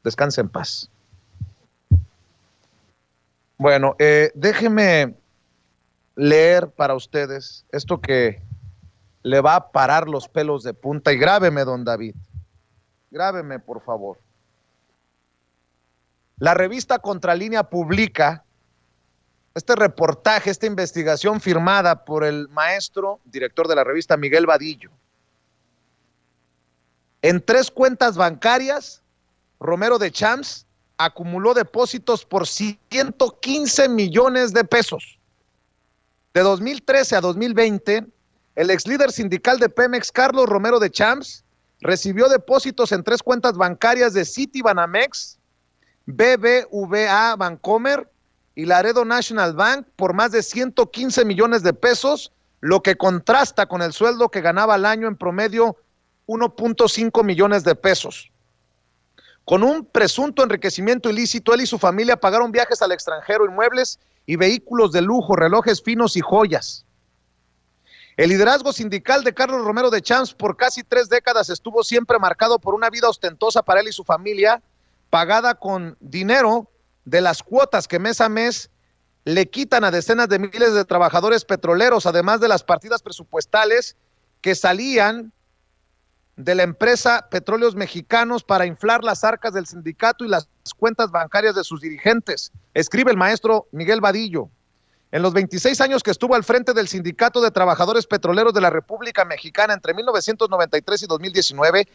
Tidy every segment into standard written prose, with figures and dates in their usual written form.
Descanse en paz. Bueno, déjeme leer para ustedes esto que le va a parar los pelos de punta, y grábeme, don David, grábeme por favor. La revista Contralínea publica este reportaje, esta investigación firmada por el maestro director de la revista, Miguel Vadillo. En 3 cuentas bancarias, Romero de Champs acumuló depósitos por 115 millones de pesos. De 2013 a 2020, el ex líder sindical de Pemex, Carlos Romero de Champs, recibió depósitos en 3 cuentas bancarias de Citibanamex, BBVA Bancomer y Laredo National Bank por más de 115 millones de pesos, lo que contrasta con el sueldo que ganaba al año en promedio 1.5 millones de pesos. Con un presunto enriquecimiento ilícito, él y su familia pagaron viajes al extranjero, inmuebles y vehículos de lujo, relojes finos y joyas. El liderazgo sindical de Carlos Romero de Champs por casi 3 décadas estuvo siempre marcado por una vida ostentosa para él y su familia, pagada con dinero de las cuotas que mes a mes le quitan a decenas de miles de trabajadores petroleros, además de las partidas presupuestales que salían de la empresa Petróleos Mexicanos para inflar las arcas del sindicato y las cuentas bancarias de sus dirigentes. Escribe el maestro Miguel Vadillo. En los 26 años que estuvo al frente del Sindicato de Trabajadores Petroleros de la República Mexicana entre 1993 y 2019,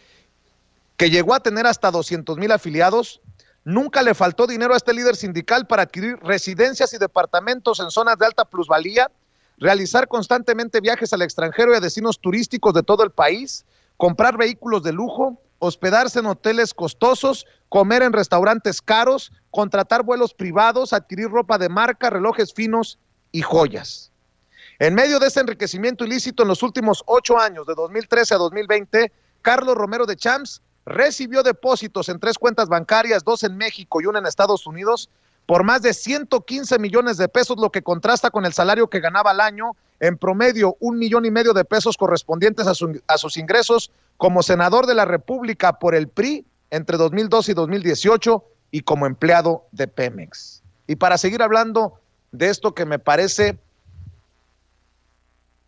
que llegó a tener hasta 200,000 afiliados, nunca le faltó dinero a este líder sindical para adquirir residencias y departamentos en zonas de alta plusvalía, realizar constantemente viajes al extranjero y a destinos turísticos de todo el país, comprar vehículos de lujo, hospedarse en hoteles costosos, comer en restaurantes caros, contratar vuelos privados, adquirir ropa de marca, relojes finos y joyas. En medio de ese enriquecimiento ilícito en los últimos 8 años, de 2013 a 2020, Carlos Romero de Champs recibió depósitos en 3 cuentas bancarias, 2 en México y 1 en Estados Unidos, por más de 115 millones de pesos, lo que contrasta con el salario que ganaba al año, en promedio 1,5 millones de pesos correspondientes a sus ingresos como senador de la República por el PRI entre 2012 y 2018 y como empleado de Pemex. Y para seguir hablando de esto que me parece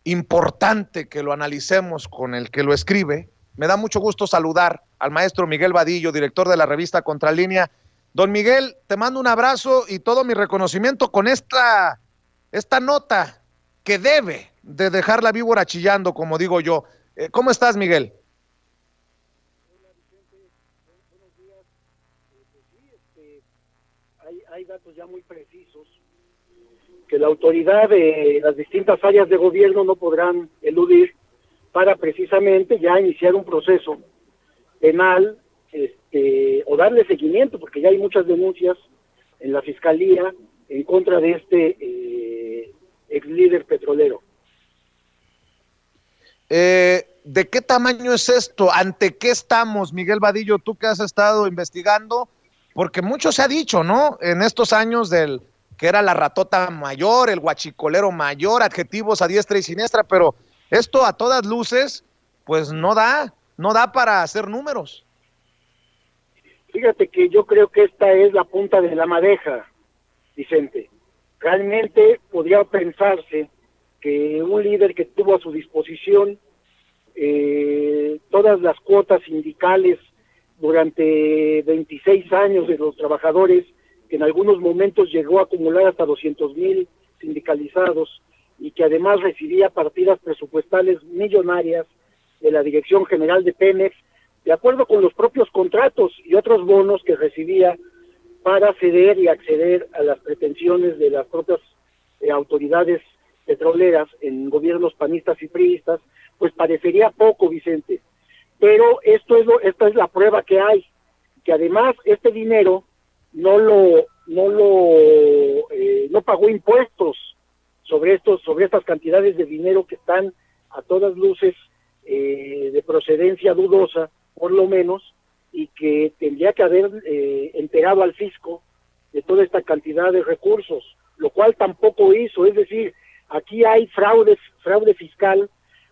importante que lo analicemos con el que lo escribe, me da mucho gusto saludar al maestro Miguel Vadillo, director de la revista Contralínea. Don Miguel, te mando un abrazo y todo mi reconocimiento con esta nota que debe de dejar la víbora chillando, como digo yo. ¿Cómo estás, Miguel? Hola, Vicente. Buenos días. Pues sí, hay datos ya muy precisos que la autoridad de las distintas áreas de gobierno no podrán eludir para precisamente ya iniciar un proceso penal o darle seguimiento, porque ya hay muchas denuncias en la Fiscalía en contra de este ex líder petrolero. ¿De qué tamaño es esto? ¿Ante qué estamos, Miguel Vadillo, tú que has estado investigando? Porque mucho se ha dicho, ¿no? En estos años que era la ratota mayor, el guachicolero mayor, adjetivos a diestra y siniestra, pero esto a todas luces, pues no da para hacer números. Fíjate que yo creo que esta es la punta de la madeja, Vicente. Realmente podría pensarse que un líder que tuvo a su disposición todas las cuotas sindicales durante 26 años de los trabajadores, que en algunos momentos llegó a acumular hasta 200,000 sindicalizados, y que además recibía partidas presupuestales millonarias de la Dirección General de Pemex, de acuerdo con los propios contratos y otros bonos que recibía para ceder y acceder a las pretensiones de las propias autoridades petroleras en gobiernos panistas y priistas, pues parecería poco, Vicente. Pero esta es la prueba que hay, que además este dinero no pagó impuestos sobre estas cantidades de dinero que están a todas luces de procedencia dudosa, por lo menos, y que tendría que haber enterado al fisco de toda esta cantidad de recursos, lo cual tampoco hizo. Es decir, aquí hay fraude fiscal,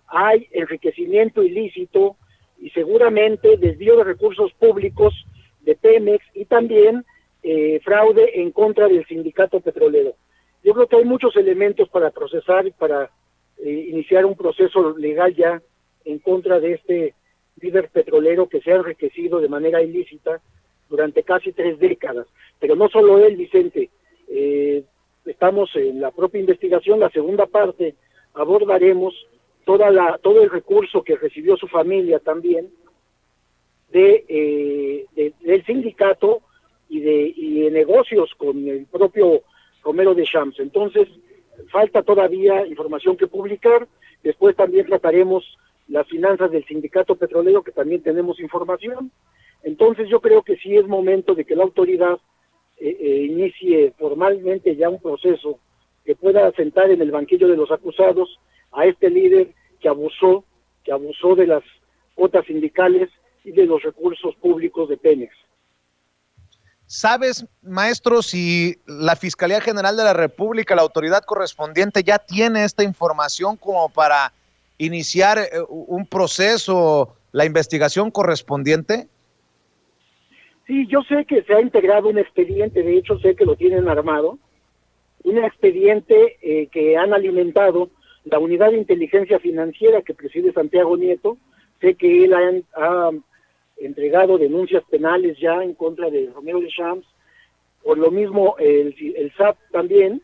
hay enriquecimiento ilícito y seguramente desvío de recursos públicos de Pemex y también fraude en contra del sindicato petrolero. Yo creo que hay muchos elementos para procesar y para iniciar un proceso legal ya en contra de este líder petrolero que se ha enriquecido de manera ilícita durante casi 3 décadas. Pero no solo él, Vicente, estamos en la propia investigación, la segunda parte, abordaremos todo el recurso que recibió su familia también del sindicato y de negocios con el propio Romero de Champs. Entonces, falta todavía información que publicar. Después también trataremos las finanzas del sindicato petrolero, que también tenemos información. Entonces, yo creo que sí es momento de que la autoridad inicie formalmente ya un proceso que pueda sentar en el banquillo de los acusados a este líder que abusó de las cuotas sindicales y de los recursos públicos de Pemex. ¿Sabes, maestro, si la Fiscalía General de la República, la autoridad correspondiente, ya tiene esta información como para iniciar un proceso, la investigación correspondiente? Sí, yo sé que se ha integrado un expediente, de hecho sé que lo tienen armado, un expediente que han alimentado la unidad de inteligencia financiera que preside Santiago Nieto. Sé que él ha entregado denuncias penales ya en contra de Romero de Champs. Por lo mismo, el SAT también,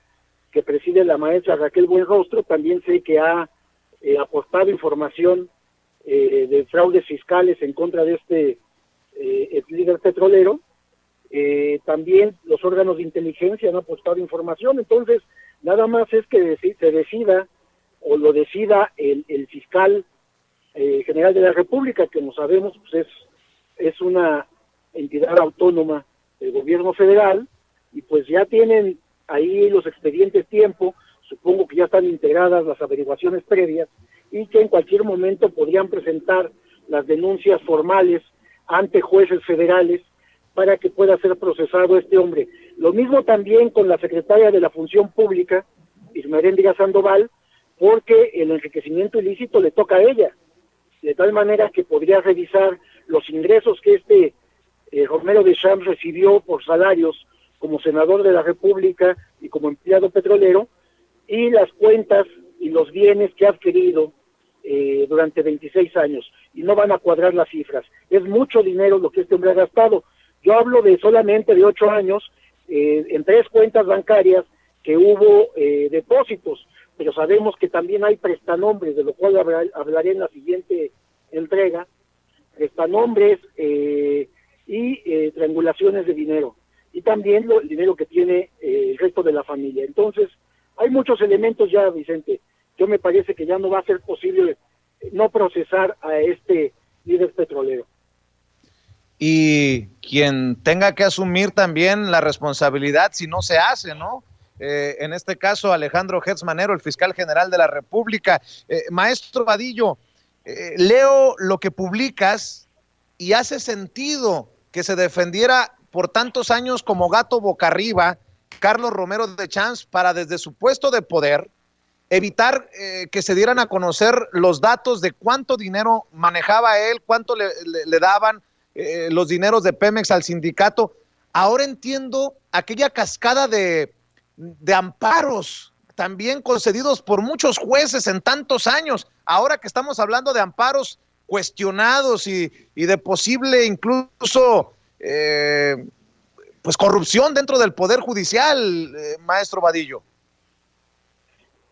que preside la maestra Raquel Buenrostro, también sé que ha aportado información de fraudes fiscales en contra de este líder petrolero. También los órganos de inteligencia han aportado información. Entonces, nada más es que se decida, o lo decida el fiscal general de la República, que como sabemos pues es una entidad autónoma del gobierno federal, y pues ya tienen ahí los expedientes tiempo, supongo que ya están integradas las averiguaciones previas, y que en cualquier momento podrían presentar las denuncias formales ante jueces federales para que pueda ser procesado este hombre. Lo mismo también con la secretaria de la Función Pública, Isma Eréndira Sandoval, porque el enriquecimiento ilícito le toca a ella, de tal manera que podría revisar los ingresos que este Romero de Champs recibió por salarios como senador de la República y como empleado petrolero, y las cuentas y los bienes que ha adquirido durante 26 años, y no van a cuadrar las cifras. Es mucho dinero lo que este hombre ha gastado. Yo hablo de solamente de 8 años, en 3 cuentas bancarias que hubo depósitos, pero sabemos que también hay prestanombres, de lo cual hablaré en la siguiente entrega, prestanombres y triangulaciones de dinero, y también el dinero que tiene el resto de la familia. Entonces, hay muchos elementos ya, Vicente. Yo me parece que ya no va a ser posible no procesar a este líder petrolero. Y quien tenga que asumir también la responsabilidad si no se hace, ¿no? En este caso, Alejandro Gertz Manero, el fiscal general de la República. Maestro Vadillo, leo lo que publicas y hace sentido que se defendiera por tantos años como gato boca arriba Carlos Romero de Champs para, desde su puesto de poder, evitar que se dieran a conocer los datos de cuánto dinero manejaba él, cuánto le daban los dineros de Pemex al sindicato. Ahora entiendo aquella cascada de amparos también concedidos por muchos jueces en tantos años. Ahora que estamos hablando de amparos cuestionados y de posible incluso pues corrupción dentro del Poder Judicial, maestro Vadillo.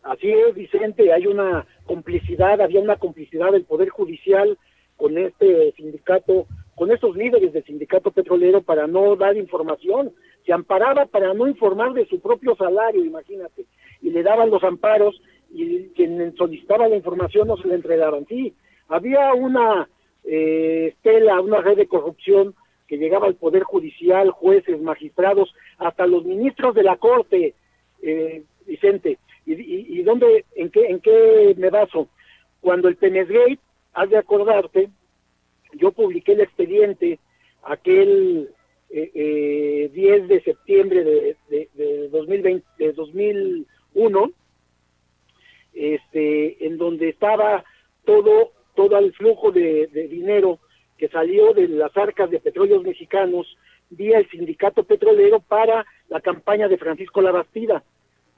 Así es, Vicente, había una complicidad del Poder Judicial con este sindicato, con estos líderes del sindicato petrolero, para no dar información. Se amparaba para no informar de su propio salario, imagínate, y le daban los amparos, y quien solicitaba la información no se le entregaban. Sí, había una una red de corrupción que llegaba al Poder Judicial, jueces, magistrados, hasta los ministros de la Corte, Vicente. ¿Y dónde, en qué me baso? Cuando el Pemex-Gate, has de acordarte, yo publiqué el expediente aquel 10 de septiembre de 2020, de 2001, en donde estaba todo el flujo de dinero que salió de las arcas de Petróleos Mexicanos vía el sindicato petrolero para la campaña de Francisco Labastida.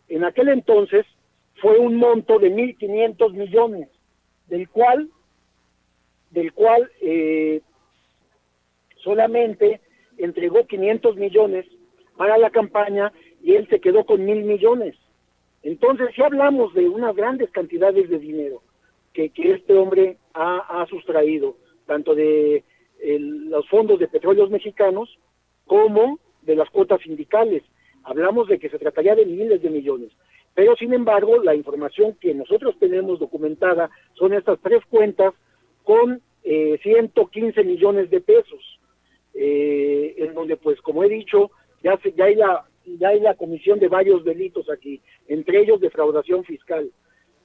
En aquel entonces fue un monto de 1.500 millones, del cual solamente entregó 500 millones para la campaña y él se quedó con 1.000 millones. Entonces, si hablamos de unas grandes cantidades de dinero que este hombre ha sustraído, tanto de los fondos de Petróleos Mexicanos como de las cuotas sindicales. Hablamos de que se trataría de miles de millones. Pero, sin embargo, la información que nosotros tenemos documentada son estas 3 cuentas con 115 millones de pesos, en donde, pues, como he dicho, ya hay la comisión de varios delitos aquí, entre ellos defraudación fiscal,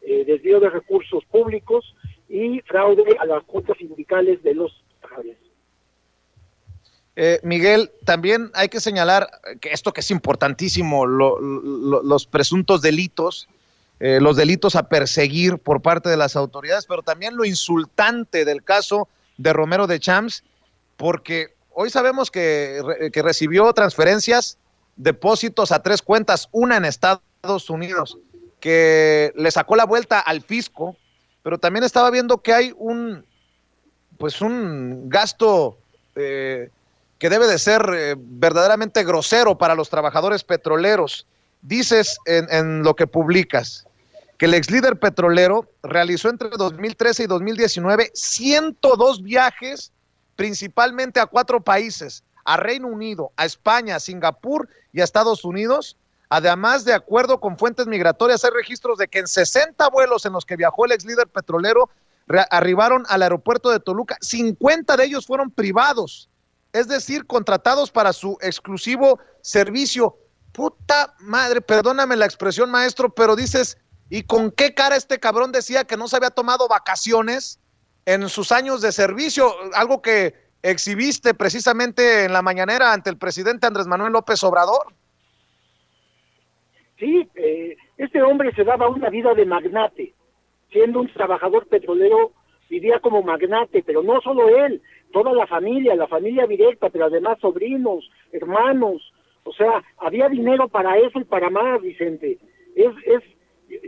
desvío de recursos públicos y fraude a las cuotas sindicales de los trabajadores. Miguel, también hay que señalar que esto que es importantísimo, los presuntos delitos, los delitos a perseguir por parte de las autoridades, pero también lo insultante del caso de Romero de Champs, porque hoy sabemos que recibió transferencias, depósitos a 3 cuentas, una en Estados Unidos, que le sacó la vuelta al fisco, pero también estaba viendo que hay un gasto que debe de ser verdaderamente grosero para los trabajadores petroleros. Dices en lo que publicas que el ex líder petrolero realizó entre 2013 y 2019 102 viajes, principalmente a 4 países, a Reino Unido, a España, a Singapur y a Estados Unidos. Además, de acuerdo con fuentes migratorias, hay registros de que en 60 vuelos en los que viajó el ex líder petrolero arribaron al aeropuerto de Toluca, 50 de ellos fueron privados, es decir, contratados para su exclusivo servicio. Puta madre, perdóname la expresión, maestro, pero dices, ¿y con qué cara este cabrón decía que no se había tomado vacaciones en sus años de servicio? Algo que exhibiste precisamente en la mañanera ante el presidente Andrés Manuel López Obrador. Sí, este hombre se daba una vida de magnate. Siendo un trabajador petrolero, vivía como magnate, pero no solo él, toda la familia directa, pero además sobrinos, hermanos. O sea, había dinero para eso y para más, Vicente.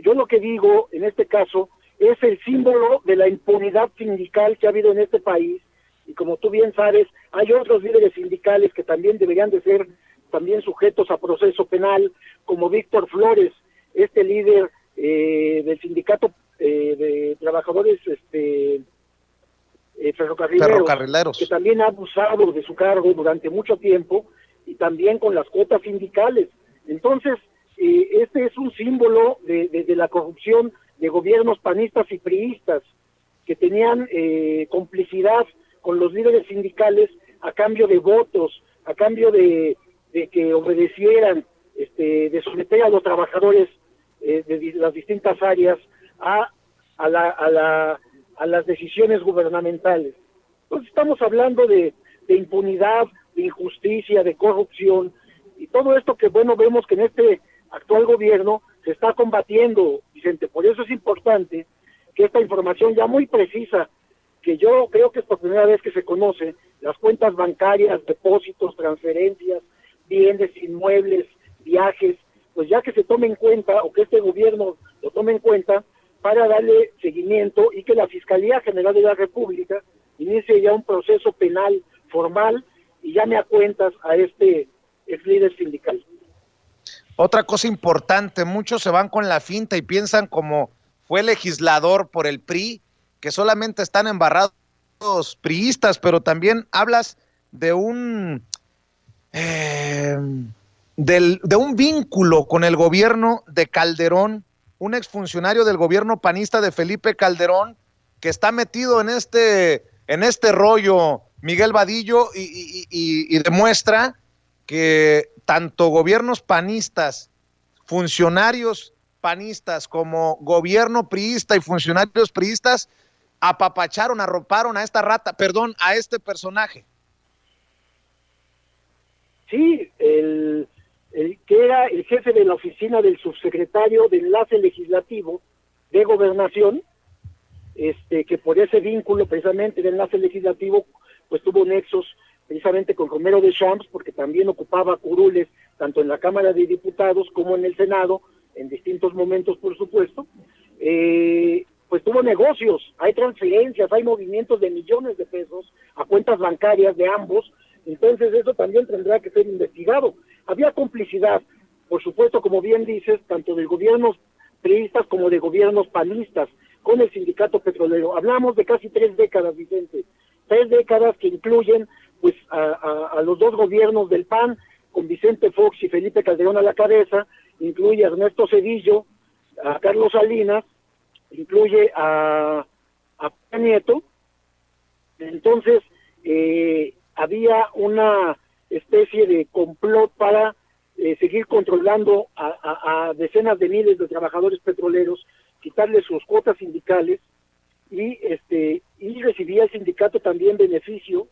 Yo lo que digo en este caso es el símbolo de la impunidad sindical que ha habido en este país, y como tú bien sabes, hay otros líderes sindicales que también deberían de ser también sujetos a proceso penal, como Víctor Flores, este líder del sindicato de trabajadores ferrocarrileros, que también ha abusado de su cargo durante mucho tiempo, y también con las cuotas sindicales. Entonces, este es un símbolo de la corrupción de gobiernos panistas y priistas, que tenían complicidad con los líderes sindicales a cambio de votos, a cambio de que obedecieran, de someter a los trabajadores de las distintas áreas a las decisiones gubernamentales. Entonces estamos hablando de impunidad, de injusticia, de corrupción, y todo esto que, bueno, vemos que en este actual gobierno se está combatiendo, Vicente. Por eso es importante que esta información ya muy precisa, que yo creo que es por primera vez que se conoce, las cuentas bancarias, depósitos, transferencias, bienes, inmuebles, viajes, pues ya que se tome en cuenta, o que este gobierno lo tome en cuenta, para darle seguimiento y que la Fiscalía General de la República inicie ya un proceso penal formal y llame a cuentas a este ex líder sindical. Otra cosa importante, muchos se van con la finta y piensan, como fue legislador por el PRI, que solamente están embarrados priistas, pero también hablas de un vínculo con el gobierno de Calderón, un exfuncionario del gobierno panista de Felipe Calderón, que está metido en este rollo, Miguel Vadillo, y demuestra que tanto gobiernos panistas, funcionarios panistas, como gobierno priista y funcionarios priistas apapacharon, arroparon a esta rata, a este personaje. Sí, el que era el jefe de la oficina del subsecretario de Enlace Legislativo de Gobernación, que por ese vínculo precisamente de Enlace Legislativo pues tuvo nexos precisamente con Romero de Champs, porque también ocupaba curules tanto en la Cámara de Diputados como en el Senado, en distintos momentos, por supuesto. Pues tuvo negocios, hay transferencias, hay movimientos de millones de pesos a cuentas bancarias de ambos, entonces eso también tendrá que ser investigado. Había complicidad, por supuesto, como bien dices, tanto de gobiernos priistas como de gobiernos panistas con el sindicato petrolero. Hablamos de casi 3 décadas, Vicente, 3 décadas que incluyen pues a los dos gobiernos del PAN, con Vicente Fox y Felipe Calderón a la cabeza, incluye a Ernesto Zedillo, a Carlos Salinas, incluye a Peña Nieto. Entonces había una especie de complot para seguir controlando a decenas de miles de trabajadores petroleros, quitarles sus cuotas sindicales y recibía el sindicato también beneficios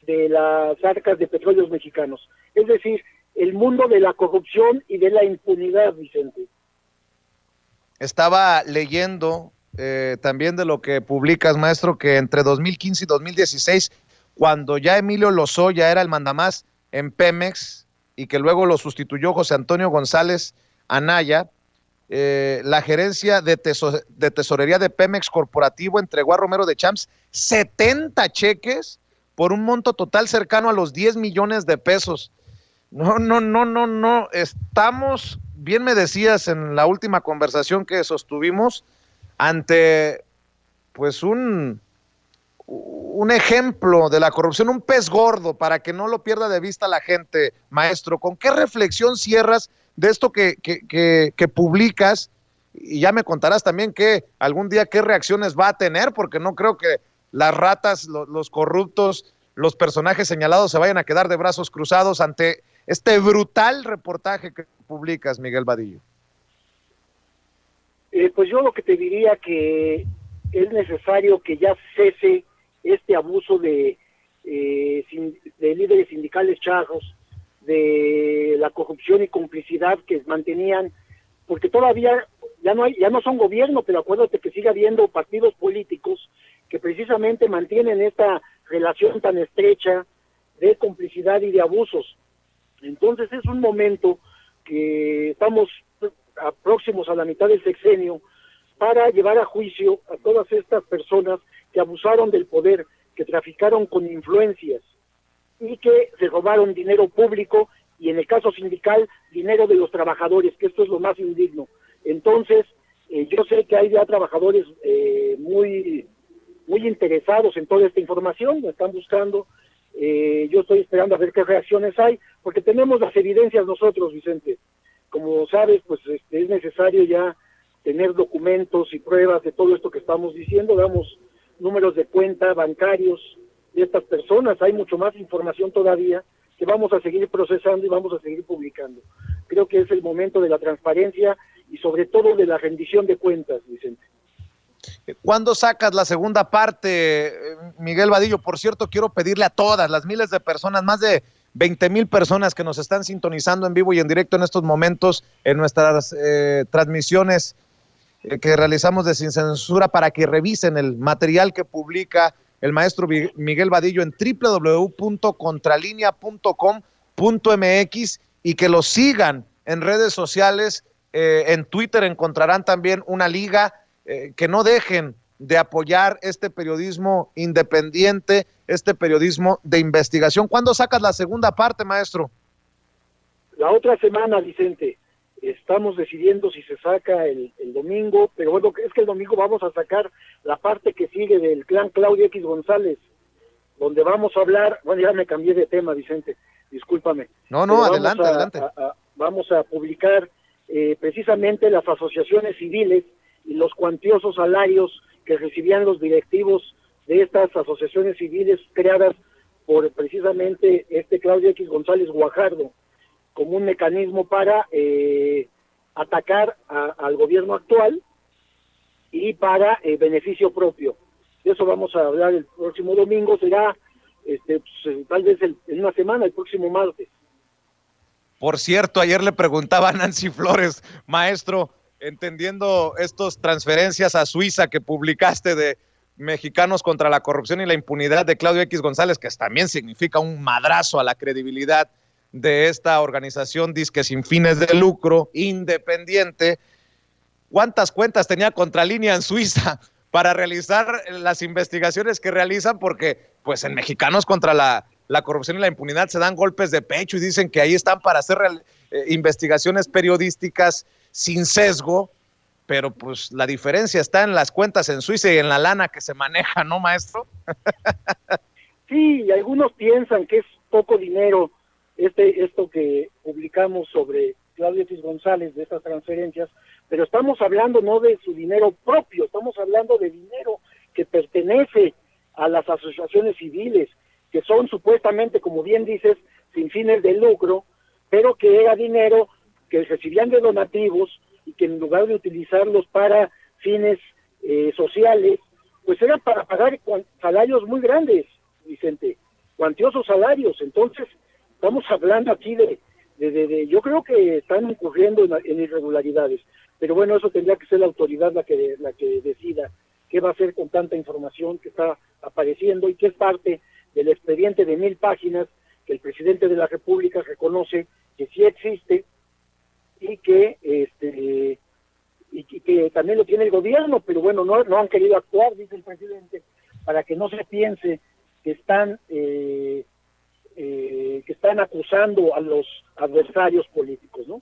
de las arcas de petróleos mexicanos. Es decir, el mundo de la corrupción y de la impunidad, Vicente. Estaba leyendo también de lo que publicas, maestro, que entre 2015 y 2016, cuando ya Emilio Lozoya era el mandamás en Pemex y que luego lo sustituyó José Antonio González Anaya, la gerencia de tesorería de Pemex Corporativo entregó a Romero de Champs 70 cheques por un monto total cercano a los 10 millones de pesos. No, estamos, bien me decías en la última conversación que sostuvimos, ante pues un ejemplo de la corrupción, un pez gordo, para que no lo pierda de vista la gente, maestro. ¿Con qué reflexión cierras de esto que publicas? Y ya me contarás también que algún día qué reacciones va a tener, porque no creo que las ratas, los corruptos, los personajes señalados se vayan a quedar de brazos cruzados ante este brutal reportaje que publicas, Miguel Vadillo. Pues yo lo que te diría que es necesario que ya cese este abuso de líderes sindicales charros, de la corrupción y complicidad que mantenían, porque todavía ya no son gobierno, pero acuérdate que sigue habiendo partidos políticos que precisamente mantienen esta relación tan estrecha de complicidad y de abusos. Entonces es un momento que estamos próximos a la mitad del sexenio para llevar a juicio a todas estas personas que abusaron del poder, que traficaron con influencias y que se robaron dinero público y en el caso sindical dinero de los trabajadores, que esto es lo más indigno. Entonces yo sé que hay ya trabajadores muy interesados en toda esta información, me están buscando, yo estoy esperando a ver qué reacciones hay, porque tenemos las evidencias nosotros, Vicente. Como sabes, pues es necesario ya tener documentos y pruebas de todo esto que estamos diciendo, damos números de cuenta bancarios de estas personas, hay mucho más información todavía que vamos a seguir procesando y vamos a seguir publicando. Creo que es el momento de la transparencia y sobre todo de la rendición de cuentas, Vicente. ¿Cuándo sacas la segunda parte, Miguel Vadillo? Por cierto, quiero pedirle a todas las miles de personas, más de 20,000 personas que nos están sintonizando en vivo y en directo en estos momentos en nuestras transmisiones que realizamos de Sin Censura, para que revisen el material que publica el maestro Miguel Vadillo en www.contralinea.com.mx y que lo sigan en redes sociales. En Twitter encontrarán también una liga, que no dejen de apoyar este periodismo independiente, este periodismo de investigación. ¿Cuándo sacas la segunda parte, maestro? La otra semana, Vicente. Estamos decidiendo si se saca el domingo, pero bueno, es que el domingo vamos a sacar la parte que sigue del clan Claudio X González, donde vamos a hablar, bueno, ya me cambié de tema, Vicente, discúlpame. No, adelante. Vamos a publicar precisamente las asociaciones civiles y los cuantiosos salarios que recibían los directivos de estas asociaciones civiles creadas por precisamente Claudio X González Guajardo, como un mecanismo para atacar al gobierno actual y para beneficio propio. De eso vamos a hablar el próximo domingo, será tal vez en una semana, el próximo martes. Por cierto, ayer le preguntaba a Nancy Flores, maestro, entendiendo estas transferencias a Suiza que publicaste de Mexicanos contra la Corrupción y la Impunidad de Claudio X González, que también significa un madrazo a la credibilidad de esta organización disque sin fines de lucro, independiente. ¿Cuántas cuentas tenía Contralínea en Suiza para realizar las investigaciones que realizan? Porque pues en Mexicanos contra la Corrupción y la Impunidad se dan golpes de pecho y dicen que ahí están para hacer investigaciones periodísticas sin sesgo, pero pues la diferencia está en las cuentas en Suiza y en la lana que se maneja, ¿no, maestro? Sí, y algunos piensan que es poco dinero esto que publicamos sobre Claudio X González, de estas transferencias, pero estamos hablando no de su dinero propio, estamos hablando de dinero que pertenece a las asociaciones civiles, que son supuestamente, como bien dices, sin fines de lucro, pero que era dinero que recibían de donativos y que en lugar de utilizarlos para fines sociales, pues era para pagar salarios muy grandes, Vicente, cuantiosos salarios. Entonces, estamos hablando aquí de yo creo que están incurriendo en irregularidades, pero bueno, eso tendría que ser la autoridad la que decida qué va a hacer con tanta información que está apareciendo y que es parte del expediente de 1000 páginas que el presidente de la República reconoce que sí existe y que que también lo tiene el gobierno, pero bueno, no han querido actuar, dice el presidente, para que no se piense que están acusando a los adversarios políticos, ¿no?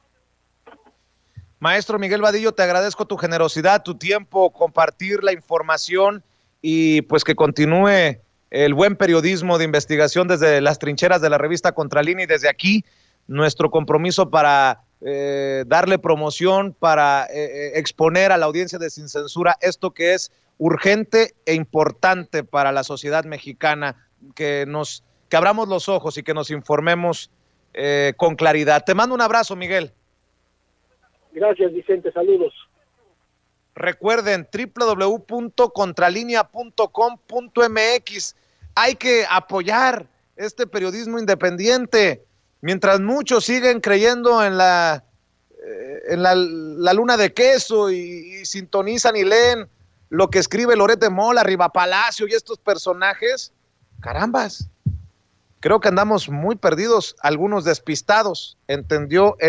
Maestro Miguel Vadillo, te agradezco tu generosidad, tu tiempo, compartir la información y pues que continúe el buen periodismo de investigación desde las trincheras de la revista Contralínea y desde aquí nuestro compromiso para darle promoción, para exponer a la audiencia de Sin Censura esto que es urgente e importante para la sociedad mexicana, que abramos los ojos y que nos informemos con claridad. Te mando un abrazo, Miguel. Gracias, Vicente, saludos. Recuerden, www.contralinea.com.mx. Hay que apoyar este periodismo independiente. Mientras muchos siguen creyendo en la luna de queso y sintonizan y leen lo que escribe Loret de Mola, Riva Palacio y estos personajes, carambas, creo que andamos muy perdidos, algunos despistados, entendió el